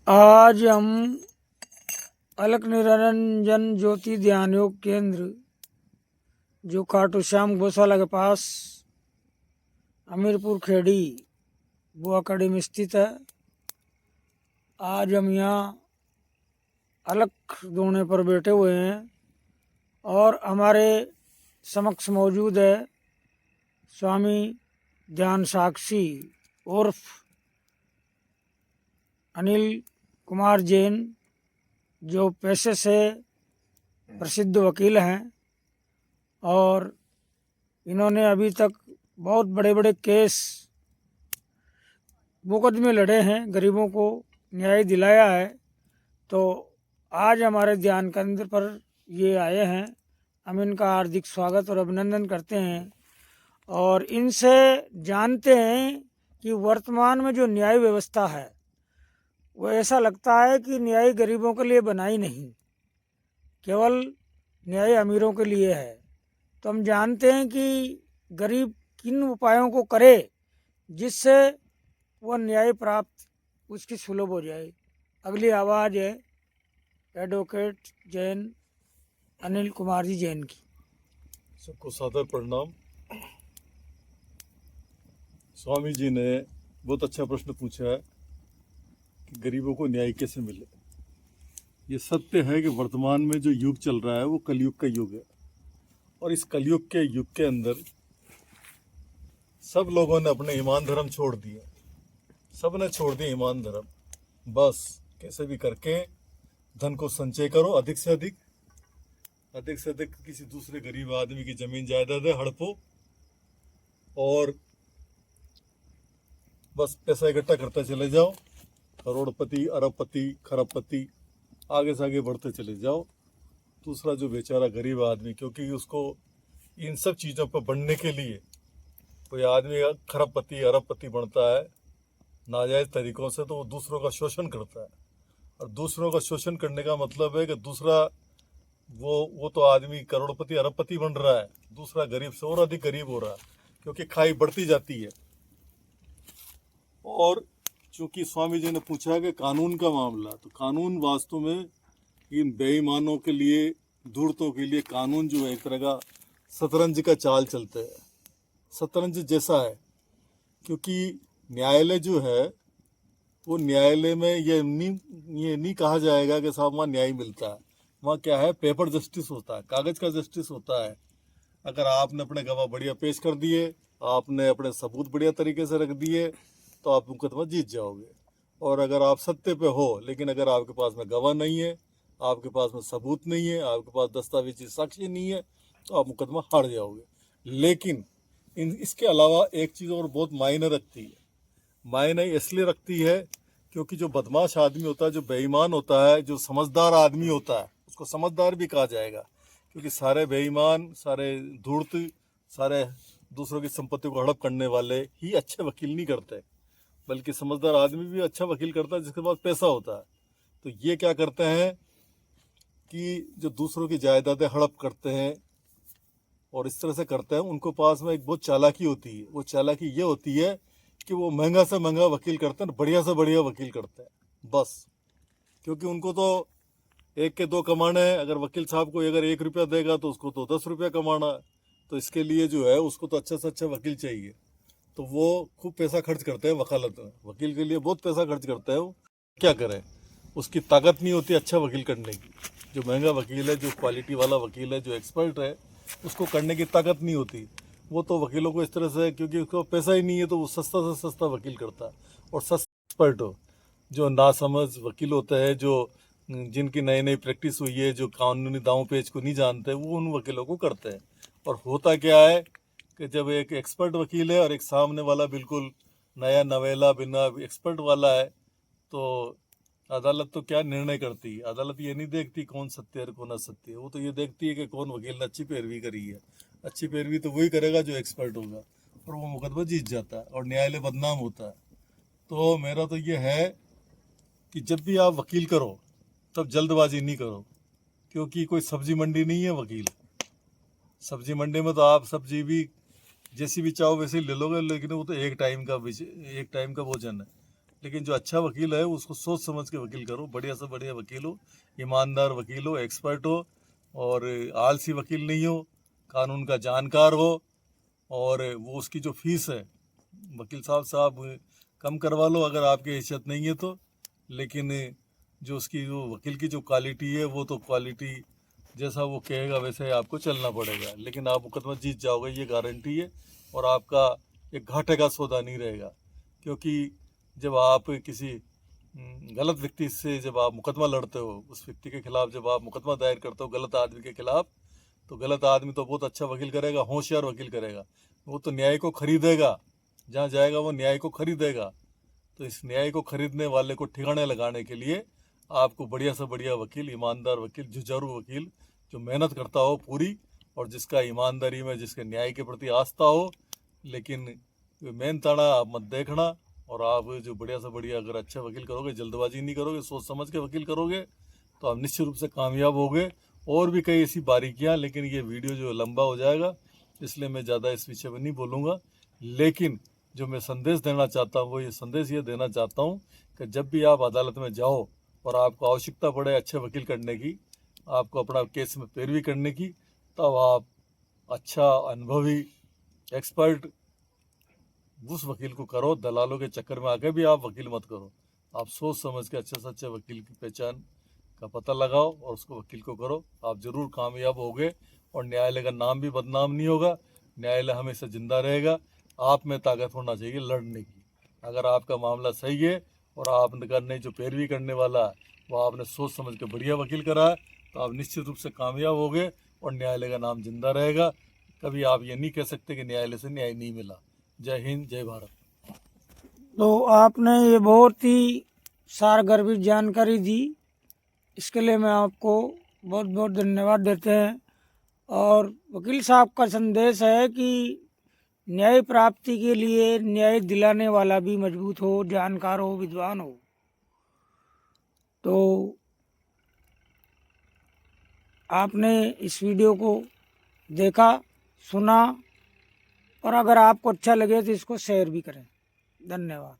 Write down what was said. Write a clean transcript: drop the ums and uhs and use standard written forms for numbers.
आज हम अलख निरंजन ज्योति ध्यान योग केंद्र जो खाटू श्याम गौशाला के पास अमीरपुर खेड़ी बुआकड़ी में स्थित है। आज हम यहाँ अलख दोने पर बैठे हुए हैं और हमारे समक्ष मौजूद है स्वामी ध्यान साक्षी उर्फ अनिल कुमार जैन, जो पेशे से प्रसिद्ध वकील हैं और इन्होंने अभी तक बहुत बड़े बड़े केस मुकदमे लड़े हैं, गरीबों को न्याय दिलाया है। तो आज हमारे ध्यान केंद्र पर ये आए हैं। हम इनका हार्दिक स्वागत और अभिनंदन करते हैं और इनसे जानते हैं कि वर्तमान में जो न्याय व्यवस्था है वो ऐसा लगता है कि न्याय गरीबों के लिए बनाई नहीं, केवल न्याय अमीरों के लिए है। तो हम जानते हैं कि गरीब किन उपायों को करे जिससे वह न्याय प्राप्त उसकी सुलभ हो जाए। अगली आवाज़ है एडवोकेट जैन अनिल कुमार जी जैन की। सबको सादर प्रणाम। स्वामी जी ने बहुत अच्छा प्रश्न पूछा है कि गरीबों को न्याय कैसे मिले। ये सत्य है कि वर्तमान में जो युग चल रहा है वो कलयुग का युग है और इस कलयुग के युग के अंदर सब लोगों ने अपने ईमान धर्म छोड़ दिए। सब ने छोड़ दिए ईमान धर्म। बस कैसे भी करके धन को संचय करो, अधिक से अधिक किसी दूसरे गरीब आदमी की जमीन जायदाद हड़पो और बस पैसा इकट्ठा करते चले जाओ। करोड़पति, अरबपति, खरबपति आगे से आगे बढ़ते चले जाओ। दूसरा जो बेचारा गरीब आदमी, क्योंकि उसको इन सब चीज़ों पर बढ़ने के लिए कोई आदमी खरबपति, अरबपति बनता है नाजायज़ तरीक़ों से, तो वो दूसरों का शोषण करता है। और दूसरों का शोषण करने का मतलब है कि दूसरा वो तो आदमी करोड़पति, अरबपति बन रहा है, दूसरा गरीब से और अधिक गरीब हो रहा है, क्योंकि खाई बढ़ती जाती है। और चूंकि स्वामी जी ने पूछा कि कानून का मामला, तो कानून वास्तव में इन बेईमानों के लिए, धूर्तों के लिए कानून जो है एक तरह का शतरंज का चाल चलते है, शतरंज जैसा है। क्योंकि न्यायालय जो है वो न्यायालय में ये नहीं कहा जाएगा कि साहब वहाँ न्याय मिलता है। वहाँ क्या है, पेपर जस्टिस होता है, कागज का जस्टिस होता है। अगर आपने अपने गवाह बढ़िया पेश कर दिए, आपने अपने सबूत बढ़िया तरीके से रख दिए, तो आप मुकदमा जीत जाओगे। और अगर आप सत्य पे हो, लेकिन अगर आपके पास में गवाह नहीं है, आपके पास में सबूत नहीं है, आपके पास दस्तावेजी साक्ष्य नहीं है, तो आप मुकदमा हार जाओगे। लेकिन इसके अलावा एक चीज़ और बहुत मायने रखती है। मायने इसलिए रखती है क्योंकि जो बदमाश आदमी होता है, जो बेईमान होता है, जो समझदार आदमी होता है, उसको समझदार भी कहा जाएगा। क्योंकि सारे बेईमान, सारे धूर्त, सारे दूसरों की संपत्ति को हड़प करने वाले ही अच्छे वकील नहीं करते, बल्कि समझदार आदमी भी अच्छा वकील करता है जिसके पास पैसा होता है। तो ये क्या करते हैं कि जो दूसरों की जायदादें हड़प करते हैं और इस तरह से करते हैं, उनको पास में एक बहुत चालाकी होती है। वो चालाकी ये होती है कि वो महंगा से महंगा वकील करते हैं, बढ़िया से बढ़िया वकील करते हैं, बस। क्योंकि उनको तो एक के दो कमाने हैं। अगर वकील साहब को अगर 1 रुपया देगा तो उसको तो 10 रुपया कमाना है। तो इसके लिए जो है उसको तो अच्छा से अच्छा वकील चाहिए। तो वो खूब पैसा खर्च करते हैं वकालत में, वकील के लिए बहुत पैसा खर्च करते हैं। वो क्या करें, उसकी ताकत नहीं होती अच्छा वकील करने की। जो महंगा वकील है, जो क्वालिटी वाला वकील है, जो एक्सपर्ट है, उसको करने की ताकत नहीं होती। वो तो वकीलों को इस तरह से, क्योंकि उसको पैसा ही नहीं है, तो वो सस्ता से सस्ता वकील करता है। और सस्ता एक्सपर्ट हो, जो नासमझ वकील होते हैं, जो जिनकी नई नई प्रैक्टिस हुई है, जो कानूनी दांव पेच को नहीं जानते, वो उन वकीलों को करते हैं। और होता क्या है कि जब एक एक्सपर्ट वकील है और एक सामने वाला बिल्कुल नया नवेला बिना एक्सपर्ट वाला है, तो अदालत तो क्या निर्णय करती है? अदालत ये नहीं देखती कौन सत्य है और कौन असत्य है। वो तो ये देखती है कि कौन वकील ने अच्छी पैरवी करी है। अच्छी पैरवी तो वही करेगा जो एक्सपर्ट होगा, और वो मुकदमा जीत जाता है और न्यायालय बदनाम होता है। तो मेरा तो ये है कि जब भी आप वकील करो तब जल्दबाजी नहीं करो, क्योंकि कोई सब्जी मंडी नहीं है वकील। सब्जी मंडी में तो आप सब्जी भी जैसी भी चाहो वैसे ही ले लोगे, लेकिन वो तो एक टाइम का भोजन है। लेकिन जो अच्छा वकील है उसको सोच समझ के वकील करो, बढ़िया से बढ़िया वकील हो, ईमानदार वकील हो, एक्सपर्ट हो, और आलसी वकील नहीं हो, कानून का जानकार हो। और वो उसकी जो फीस है वकील साहब कम करवा लो अगर आपकी हैसियत नहीं है तो, लेकिन जो उसकी जो वकील की जो क्वालिटी है वो तो क्वालिटी जैसा वो कहेगा वैसे आपको चलना पड़ेगा, लेकिन आप मुकदमा जीत जाओगे ये गारंटी है। और आपका एक घाटे का सौदा नहीं रहेगा, क्योंकि जब आप किसी गलत व्यक्ति से जब आप मुकदमा लड़ते हो, उस व्यक्ति के खिलाफ जब आप मुकदमा दायर करते हो गलत आदमी के खिलाफ, तो गलत आदमी तो बहुत अच्छा वकील करेगा, होशियार वकील करेगा, वो तो न्याय को खरीदेगा, जहाँ जाएगा वो न्याय को खरीदेगा। तो इस न्याय को खरीदने वाले को ठिकाने लगाने के लिए आपको बढ़िया से बढ़िया वकील, ईमानदार वकील, जुझारू वकील जो मेहनत करता हो पूरी, और जिसका ईमानदारी में, जिसके न्याय के प्रति आस्था हो। लेकिन मेहनताना आप मत देखना, और आप जो बढ़िया से बढ़िया अगर अच्छा वकील करोगे, जल्दबाजी नहीं करोगे, सोच समझ के वकील करोगे, तो आप निश्चित रूप से कामयाब होगे। और भी कई ऐसी बारीकियाँ, लेकिन ये वीडियो जो लंबा हो जाएगा इसलिए मैं ज़्यादा इस विषय में नहीं बोलूँगा। लेकिन जो मैं संदेश देना चाहता हूँ वो ये संदेश ये देना चाहता हूँ कि जब भी आप अदालत में जाओ और आपको आवश्यकता पड़े अच्छे वकील करने की, आपको अपना केस में पैरवी करने की, तब आप अच्छा अनुभवी एक्सपर्ट उस वकील को करो। दलालों के चक्कर में आके भी आप वकील मत करो, आप सोच समझ के अच्छे से अच्छे वकील की पहचान का पता लगाओ और उसको वकील को करो। आप ज़रूर कामयाब होगे और न्यायालय का नाम भी बदनाम नहीं होगा, न्यायालय हमेशा जिंदा रहेगा। आप में ताकत होना चाहिए लड़ने की। अगर आपका मामला सही है और आपने जो पैरवी करने वाला वो आपने सोच समझ के बढ़िया वकील करा है, तो आप निश्चित रूप से कामयाब होगे और न्यायालय का नाम जिंदा रहेगा। कभी आप ये नहीं कह सकते कि न्यायालय से न्याय नहीं मिला। जय हिंद, जय भारत। तो आपने ये बहुत ही सारगर्भित जानकारी दी, इसके लिए मैं आपको बहुत बहुत धन्यवाद देते हैं। और वकील साहब का संदेश है कि न्याय प्राप्ति के लिए न्याय दिलाने वाला भी मजबूत हो, जानकार हो, विद्वान हो। तो आपने इस वीडियो को देखा, सुना, और अगर आपको अच्छा लगे तो इसको शेयर भी करें। धन्यवाद।